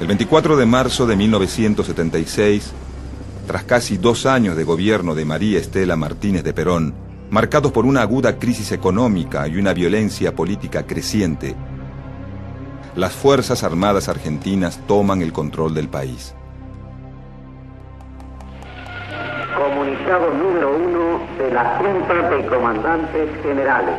El 24 de marzo de 1976, tras casi 2 años de gobierno de María Estela Martínez de Perón, marcados por una aguda crisis económica y una violencia política creciente, las Fuerzas Armadas argentinas toman el control del país. Comunicado número 1 de la Junta de Comandantes Generales.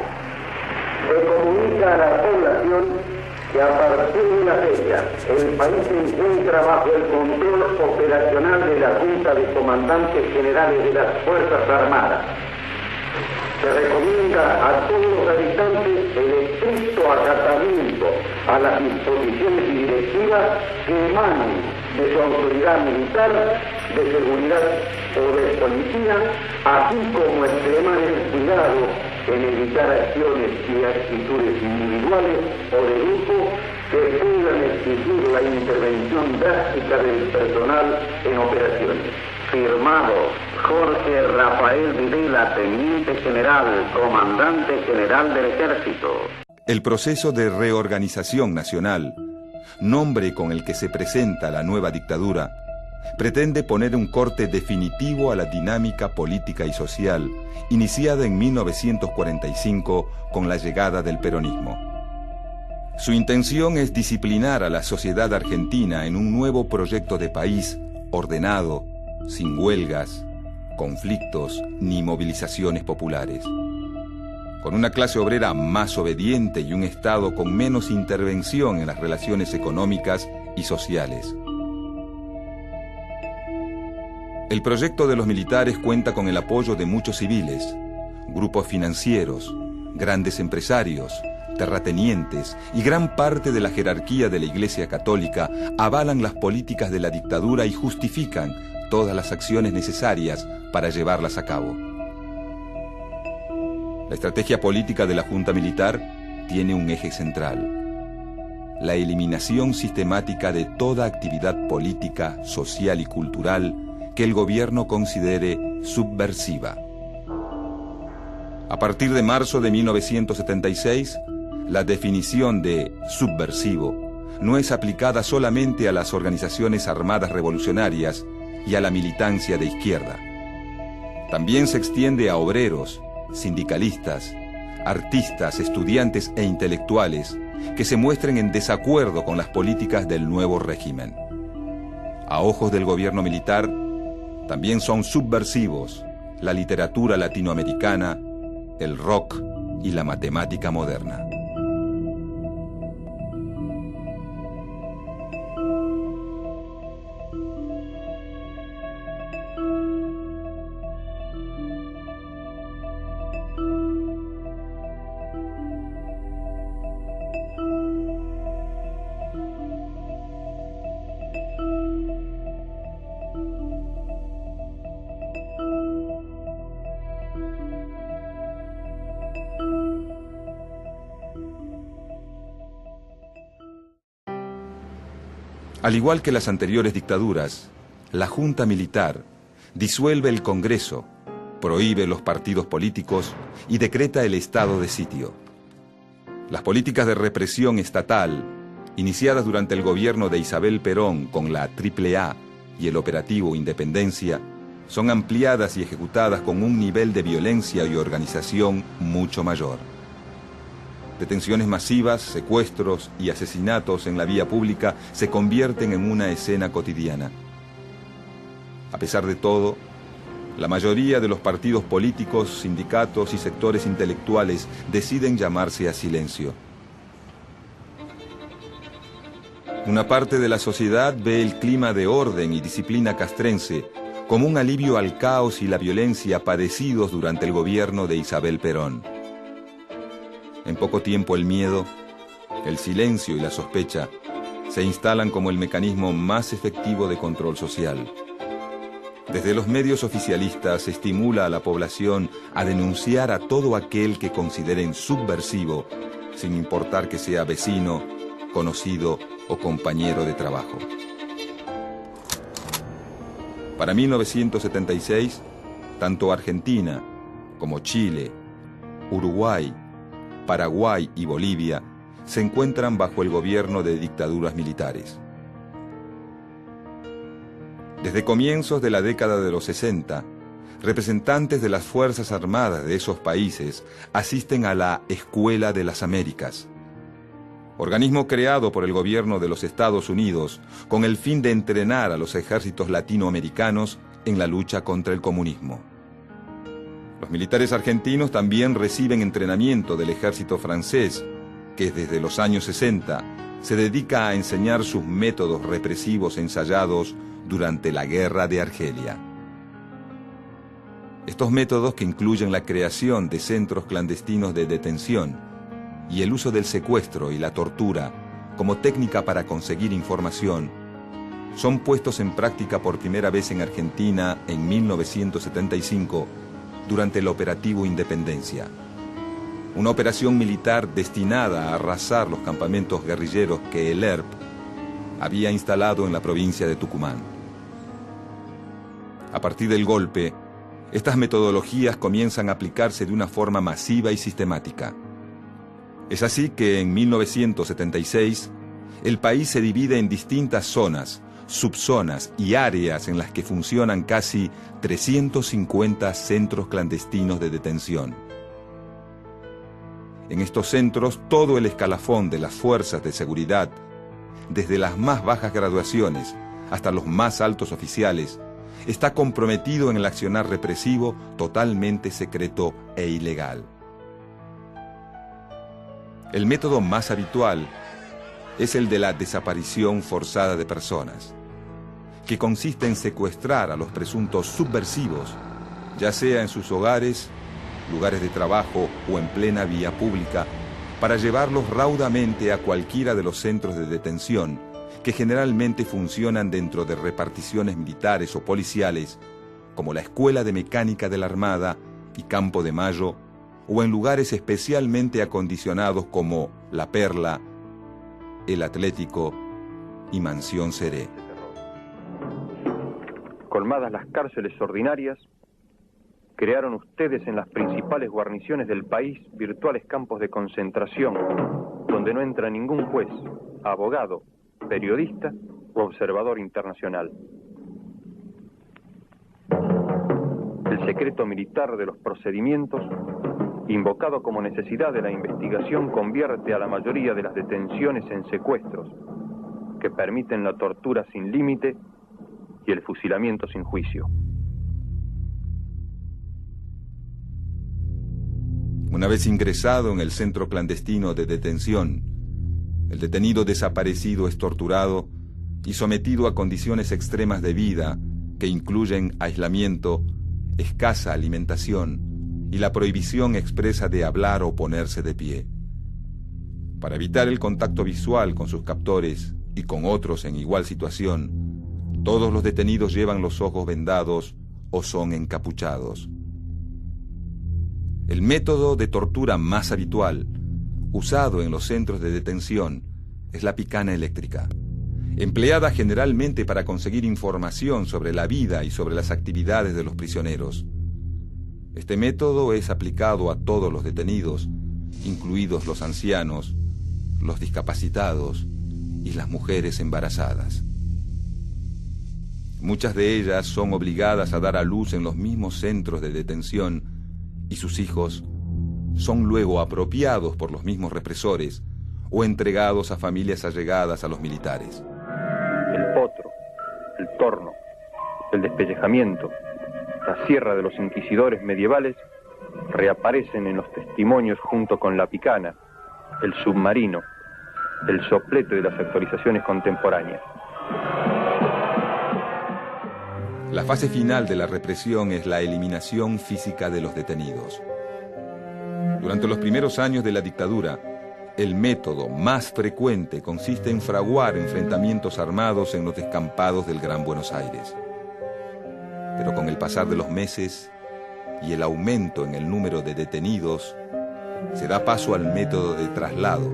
Se comunica a la población que a partir de la fecha el país se encuentra bajo el control operacional de la Junta de Comandantes Generales de las Fuerzas Armadas. Se recomienda a todos los habitantes el estricto acatamiento a las disposiciones y directivas que emanen de su autoridad militar, de seguridad o de policía, así como extremar el cuidado en evitar acciones y actitudes individuales o de grupo que puedan exigir la intervención drástica del personal en operaciones. Firmado Jorge Rafael Videla, Teniente General, Comandante General del Ejército. El proceso de reorganización nacional, nombre con el que se presenta la nueva dictadura, pretende poner un corte definitivo a la dinámica política y social iniciada en 1945 con la llegada del peronismo. Su intención es disciplinar a la sociedad argentina en un nuevo proyecto de país ordenado, sin huelgas, conflictos ni movilizaciones populares, con una clase obrera más obediente y un Estado con menos intervención en las relaciones económicas y sociales. El proyecto de los militares cuenta con el apoyo de muchos civiles, grupos financieros, grandes empresarios, terratenientes y gran parte de la jerarquía de la Iglesia Católica avalan las políticas de la dictadura y justifican todas las acciones necesarias para llevarlas a cabo. La estrategia política de la Junta Militar tiene un eje central: la eliminación sistemática de toda actividad política, social y cultural que el gobierno considere subversiva. A partir de marzo de 1976, la definición de subversivo no es aplicada solamente a las organizaciones armadas revolucionarias y a la militancia de izquierda. También se extiende a obreros, sindicalistas, artistas, estudiantes e intelectuales que se muestren en desacuerdo con las políticas del nuevo régimen. A ojos del gobierno militar, también son subversivos la literatura latinoamericana, el rock y la matemática moderna. Al igual que las anteriores dictaduras, la Junta Militar disuelve el Congreso, prohíbe los partidos políticos y decreta el estado de sitio. Las políticas de represión estatal, iniciadas durante el gobierno de Isabel Perón con la AAA y el operativo Independencia, son ampliadas y ejecutadas con un nivel de violencia y organización mucho mayor. Detenciones masivas, secuestros y asesinatos en la vía pública se convierten en una escena cotidiana. A pesar de todo, la mayoría de los partidos políticos, sindicatos y sectores intelectuales deciden llamarse a silencio. Una parte de la sociedad ve el clima de orden y disciplina castrense como un alivio al caos y la violencia padecidos durante el gobierno de Isabel Perón. En poco tiempo el miedo, el silencio y la sospecha se instalan como el mecanismo más efectivo de control social. Desde los medios oficialistas se estimula a la población a denunciar a todo aquel que consideren subversivo, sin importar que sea vecino, conocido o compañero de trabajo. Para 1976, tanto Argentina como Chile, Uruguay, Paraguay y Bolivia se encuentran bajo el gobierno de dictaduras militares. Desde comienzos de la década de los 60, representantes de las Fuerzas Armadas de esos países asisten a la Escuela de las Américas, organismo creado por el gobierno de los Estados Unidos con el fin de entrenar a los ejércitos latinoamericanos en la lucha contra el comunismo. Los militares argentinos también reciben entrenamiento del ejército francés, que desde los años 60 se dedica a enseñar sus métodos represivos ensayados durante la Guerra de Argelia. Estos métodos, que incluyen la creación de centros clandestinos de detención y el uso del secuestro y la tortura como técnica para conseguir información, son puestos en práctica por primera vez en Argentina en 1975 durante el Operativo Independencia, una operación militar destinada a arrasar los campamentos guerrilleros que el ERP había instalado en la provincia de Tucumán. A partir del golpe, estas metodologías comienzan a aplicarse de una forma masiva y sistemática. Es así que en 1976, el país se divide en distintas zonas, subzonas y áreas en las que funcionan casi 350 centros clandestinos de detención. En estos centros, todo el escalafón de las fuerzas de seguridad, desde las más bajas graduaciones hasta los más altos oficiales, está comprometido en el accionar represivo totalmente secreto e ilegal. El método más habitual es el de la desaparición forzada de personas, que consiste en secuestrar a los presuntos subversivos, ya sea en sus hogares, lugares de trabajo o en plena vía pública, para llevarlos raudamente a cualquiera de los centros de detención, que generalmente funcionan dentro de reparticiones militares o policiales, como la Escuela de Mecánica de la Armada y Campo de Mayo, o en lugares especialmente acondicionados como La Perla, El Atlético y Mansión Seré. Colmadas las cárceles ordinarias, crearon ustedes en las principales guarniciones del país virtuales campos de concentración, donde no entra ningún juez, abogado, periodista o observador internacional. El secreto militar de los procedimientos, invocado como necesidad de la investigación, convierte a la mayoría de las detenciones en secuestros, que permiten la tortura sin límite y el fusilamiento sin juicio. Una vez ingresado en el centro clandestino de detención, el detenido desaparecido es torturado y sometido a condiciones extremas de vida que incluyen aislamiento, escasa alimentación y la prohibición expresa de hablar o ponerse de pie. Para evitar el contacto visual con sus captores y con otros en igual situación, todos los detenidos llevan los ojos vendados o son encapuchados. El método de tortura más habitual, usado en los centros de detención, es la picana eléctrica, empleada generalmente para conseguir información sobre la vida y sobre las actividades de los prisioneros. Este método es aplicado a todos los detenidos, incluidos los ancianos, los discapacitados y las mujeres embarazadas. Muchas de ellas son obligadas a dar a luz en los mismos centros de detención y sus hijos son luego apropiados por los mismos represores o entregados a familias allegadas a los militares. El potro, el torno, el despellejamiento, la sierra de los inquisidores medievales reaparecen en los testimonios junto con la picana, el submarino, el soplete de las actualizaciones contemporáneas. La fase final de la represión es la eliminación física de los detenidos. Durante los primeros años de la dictadura, el método más frecuente consiste en fraguar enfrentamientos armados en los descampados del Gran Buenos Aires. Pero con el pasar de los meses y el aumento en el número de detenidos, se da paso al método de traslado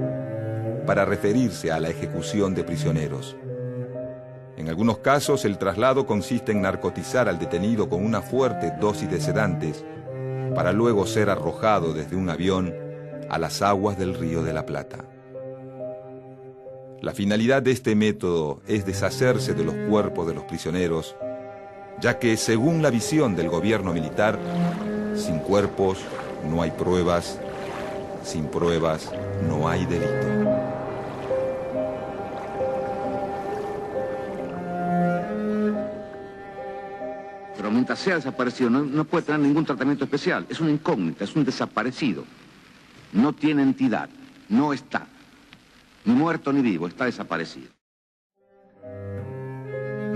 para referirse a la ejecución de prisioneros. En algunos casos, el traslado consiste en narcotizar al detenido con una fuerte dosis de sedantes para luego ser arrojado desde un avión a las aguas del Río de la Plata. La finalidad de este método es deshacerse de los cuerpos de los prisioneros ya que según la visión del gobierno militar, sin cuerpos no hay pruebas, sin pruebas no hay delito. Pero mientras sea desaparecido no puede tener ningún tratamiento especial. Es una incógnita, es un desaparecido. No tiene entidad, no está. Ni muerto ni vivo, está desaparecido.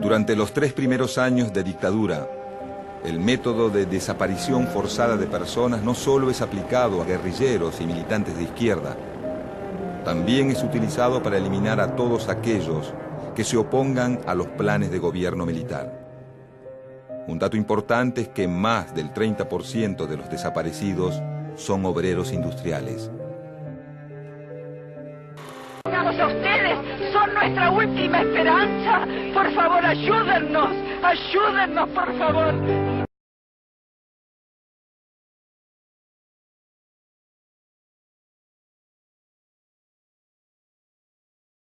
Durante los 3 primeros años de dictadura, el método de desaparición forzada de personas no solo es aplicado a guerrilleros y militantes de izquierda, también es utilizado para eliminar a todos aquellos que se opongan a los planes de gobierno militar. Un dato importante es que más del 30% de los desaparecidos son obreros industriales. A ustedes, son nuestra última esperanza. Por favor, ayúdennos, por favor.